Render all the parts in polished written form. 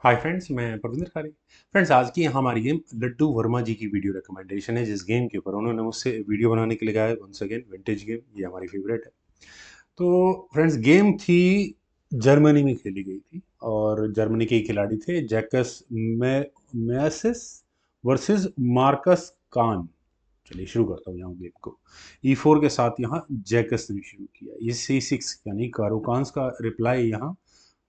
Hi friends, मैं प्रविंदर खारी। Friends, आज की हमारी गेम लड्डू वर्मा जी की वीडियो रिकमेंडेशन है, जिस गेम के ऊपर उन्होंने मुझसे वीडियो बनाने के लिए कहा है। वंस अगेन विंटेज गेम, ये हमारी फेवरेट है। तो फ्रेंड्स, गेम थी जर्मनी में खेली गई थी और जर्मनी के ही खिलाड़ी थे जैकस मैसिस वर्सेस मार्कस कान। चलिए शुरू करता हूँ यहाँ गेम को। E4 के साथ यहाँ जैकस ने शुरू किया। ये C6 यानी कारोकांस का रिप्लाई यहाँ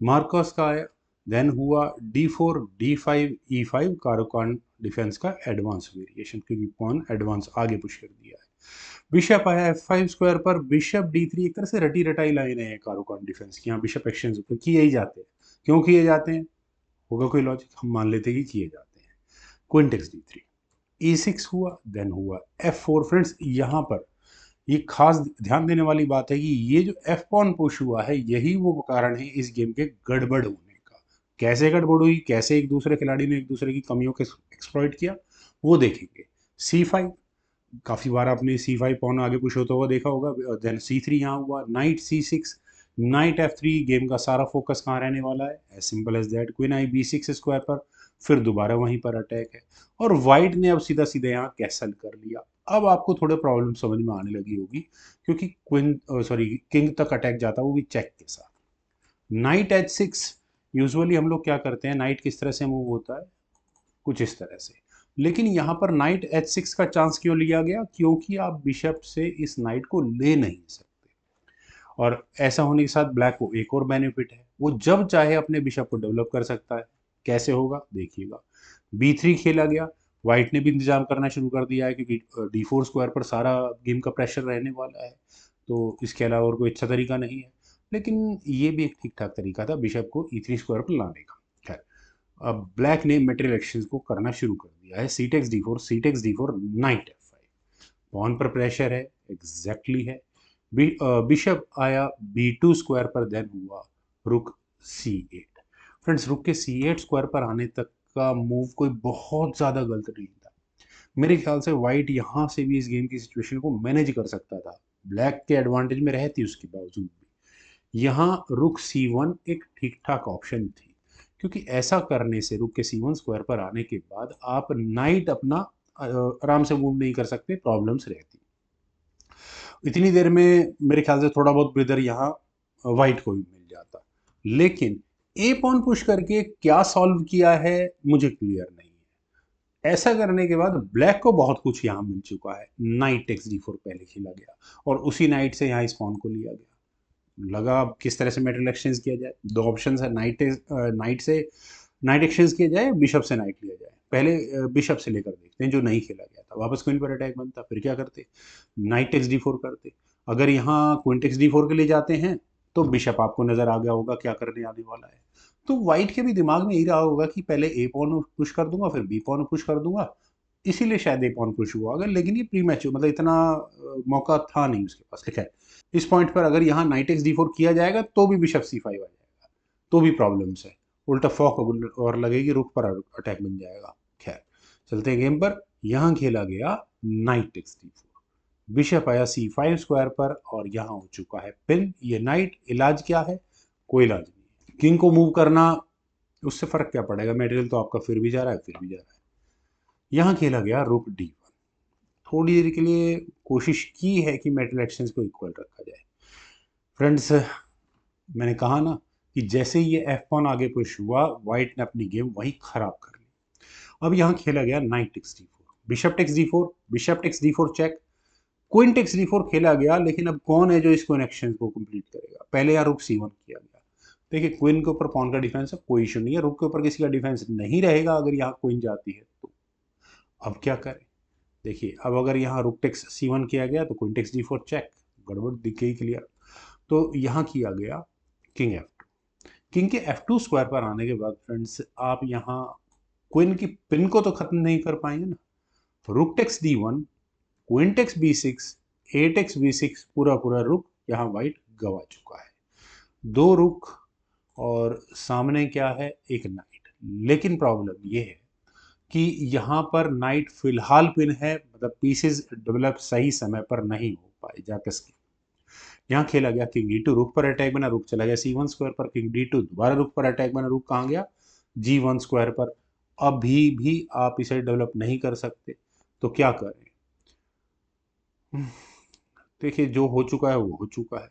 मार्कस का आया। देन हुआ D4 D5 E5, कारोकान डिफेंस का एडवांस वेरिएशन, क्योंकि पॉन एडवांस आगे पुश कर दिया है। बिशप आया F5 स्क्वायर पर, बिशप D3। एक तरह से रटी रटाई लाइन है कारोकान डिफेंस की। यहाँ बिशप एक्सचेंज तो किए ही जाते हैं। क्यों किए जाते हैं, होगा कोई लॉजिक, हम मान लेते हैं कि किए जाते हैं। क्वीन टेक्स D3, E6 हुआ, देन हुआ F4। फ्रेंड्स, यहाँ पर ये खास ध्यान देने वाली बात है कि ये जो एफ पॉन पुश हुआ है, यही वो कारण है इस गेम के गड़बड़ होने का। कैसे गड़बड़ हुई, कैसे एक दूसरे खिलाड़ी ने एक दूसरे की कमियों को एक्सप्लॉइट किया, वो देखेंगे। C5, काफी बार आपने C5 पॉन आगे पुश होता हुआ देखा होगा। देन C3 यहाँ हुआ, night C6, night F3। Game का सारा फोकस कहाँ रहने वाला है, as simple as that, queen आई B6 स्क्वायर पर। फिर दोबारा वहीं पर अटैक है और वाइट ने अब सीधा सीधा यहाँ कैसल कर लिया। अब आपको थोड़े प्रॉब्लम समझ में आने लगी होगी, क्योंकि क्वीन सॉरी किंग तक अटैक जाता है, वो भी चेक के साथ। नाइट H6, यूजुअली हम लोग क्या करते हैं, नाइट किस तरह से मूव होता है, कुछ इस तरह से। लेकिन यहाँ पर नाइट H6 का चांस क्यों लिया गया, क्योंकि आप बिशप से इस नाइट को ले नहीं सकते। और ऐसा होने के साथ ब्लैक को एक और बेनिफिट है, वो जब चाहे अपने बिशप को डेवलप कर सकता है। कैसे होगा देखिएगा। B3 खेला गया, व्हाइट ने भी इंतजाम करना शुरू कर दिया है, क्योंकि D4 स्क्वायर पर सारा गेम का प्रेशर रहने वाला है। तो इसके अलावा और कोई अच्छा तरीका नहीं है। लेकिन ये भी एक ठीक ठाक तरीका था बिशप को E3 स्क्वायर पर लाने का। खैर, अब ब्लैक ने मेटेरियल एक्शंस को करना शुरू कर दिया है। C takes D4 knight F5। Pawn पर प्रेशर है, एग्जैक्टली है। बिशप आया B2 स्क्वायर पर, देन हुआ रुक C8। फ्रेंड्स, रुक के C8 स्क्वायर पर आने तक का मूव कोई बहुत ज़्यादा गलत नहीं था। मेरे ख्याल से वाइट यहाँ से भी इस गेम की सिचुएशन को मैनेज कर सकता था, ब्लैक के एडवांटेज में रहती उसके बावजूद भी। यहाँ रुक C1 एक ठीक ठाक ऑप्शन थी, क्योंकि ऐसा करने से रुक के C1 स्क्वायर पर आने के बाद आप नाइट अपना आराम से मूव नहीं कर सकते, प्रॉब्लम्स रहती। इतनी देर में मेरे ख्याल से थोड़ा बहुत ब्रिदर यहाँ वाइट को भी मिल जाता। लेकिन ए पॉन पुश करके क्या सॉल्व किया है, मुझे क्लियर नहीं है। ऐसा करने के बाद ब्लैक को बहुत कुछ यहाँ मिल चुका है। नाइट टेक्स D4 पहले खेला गया और उसी नाइट से यहाँ इस पॉन को लिया गया। लगा अब किस तरह से मेटल एक्सचेंज किया जाए। दो ऑप्शन है, नाइट से नाइट एक्सचेंज किया जाए, बिशप से नाइट लिया जाए। पहले बिशप से लेकर देखते हैं, जो नहीं खेला गया था। वापस क्वीन पर अटैक बनता, फिर क्या करते, नाइट टेक्स D4 करते। अगर यहाँ क्वीन टेक्स D4 के लिए जाते हैं तो बिशप आपको नजर आ गया होगा क्या करने आने वाला है। तो वाइट के भी दिमाग में यही रहा होगा कि पहले ए पॉन पुश कर दूंगा, फिर बी पॉन पुश कर दूंगा। इसीलिए शायद ए पॉन पुश हुआ होगा। लेकिन ये प्री मैच, मतलब इतना मौका था नहीं उसके पास। लिखा है इस पॉइंट पर, अगर यहाँ नाइट X D4 किया जाएगा तो भी बिशप C5 आ जाएगा, तो भी प्रॉब्लम्स है। उल्टा फॉक और लगेगी, रुक पर अटैक बन जाएगा। खैर, चलते हैं गेम पर। यहाँ खेला गया नाइट X D4, बिशप आया C5 स्क्वायर पर और यहाँ हो चुका है पिन। ये नाइट, इलाज क्या है, कोई इलाज नहीं। किंग को मूव करना, उससे फर्क क्या पड़ेगा, मेटेरियल तो आपका फिर भी जा रहा है, फिर भी जा रहा है। यहाँ खेला गया रुक D1। थोड़ी देर के लिए कोशिश की है कि मेटल एक्शंस को इक्वल रखा जाए। फ्रेंड्स, मैंने कहा ना कि जैसे ही ये एफ पॉन आगे पुश हुआ, व्हाइट ने अपनी गेम वही खराब कर ली। अब यहाँ खेला गया knight X D4, bishop takes D4, bishop takes D4 check, queen takes D4 खेला गया। लेकिन अब कौन है जो इस कनेक्शन को कंप्लीट करेगा। पहले यहाँ रुक C1 किया गया। देखिए, क्वीन के ऊपर पॉन का डिफेंस है, कोई इशू नहीं है। रुक के ऊपर किसी का डिफेंस नहीं रहेगा अगर यहाँ क्वीन जाती है तो। अब क्या करें, देखिए, अब अगर यहाँ रुक टेक्स C1 किया गया तो क्वीन टेक्स D4 चेक, गड़बड़ दिख गई क्लियर। तो यहाँ किया गया किंग F2। किंग के F2 स्क्वायर पर आने के बाद फ्रेंड्स, आप यहाँ क्वीन की पिन को तो खत्म नहीं कर पाएंगे ना। तो rook takes D1, queen takes B6, A takes B6, पूरा पूरा रुक यहाँ वाइट गवा चुका है। दो रुक और सामने क्या है, एक नाइट। लेकिन प्रॉब्लम ये है कि यहाँ पर नाइट फिलहाल पिन है, मतलब पीसेस डेवलप सही समय पर नहीं हो पाए जाकर के। यहाँ खेला गया किंग D2, रुक पर अटैक बना, रुक चला गया C1 स्क्वायर पर, किंग D2, दोबारा रुक पर अटैक बना, रुक कहाँ गया G1 स्क्वायर पर अभी भी आप इसे डेवलप नहीं कर सकते, तो क्या करें? देखिए, जो हो चुका है वो हो चुका है।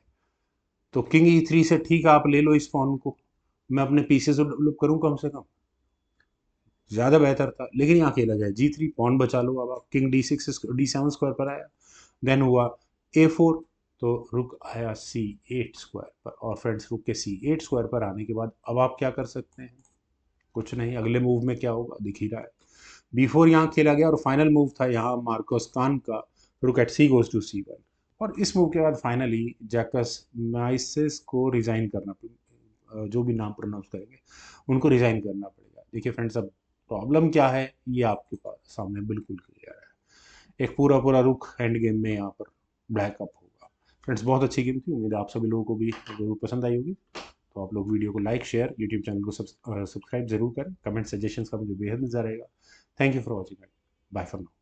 तो किंग E3 से ठीक है, आप ले लो इस फोन को, मैं अपने पीसी से डेवलप करूँ कम से कम, ज़्यादा बेहतर था। लेकिन यहाँ खेला जाए G3, पॉन बचा लो। अब आप किंग D6 D7 स्क्वायर पर आया, देन हुआ A4, तो रुक आया C8 स्क्वायर पर, और फ्रेंड्स रुक के C8 स्क्वायर पर आने के बाद अब आप क्या कर सकते हैं? कुछ नहीं। अगले मूव में क्या होगा दिख ही रहा है। B4 यहाँ खेला गया, और फाइनल मूव था यहाँ मार्कोस कान का, रुक eight C goes to C1। और इस मूव के बाद फाइनली जैकस माइसिस को रिजाइन करना, जो भी नाम प्रोनाउंस करेंगे उनको रिजाइन करना पड़ेगा। देखिए फ्रेंड्स, अब प्रॉब्लम क्या है ये आपके पास सामने बिल्कुल क्लियर है। एक पूरा पूरा रुख एंड गेम में यहाँ पर ब्लैक अप होगा। फ्रेंड्स, बहुत अच्छी गेम थी, उम्मीद है आप सभी लोगों को भी जरूर पसंद आई होगी। तो आप लोग वीडियो को लाइक, शेयर, यूट्यूब चैनल को सब्सक्राइब जरूर करें। कमेंट सजेशंस का मुझे बेहद नजर रहेगा। Thank you for watching. Bye for now.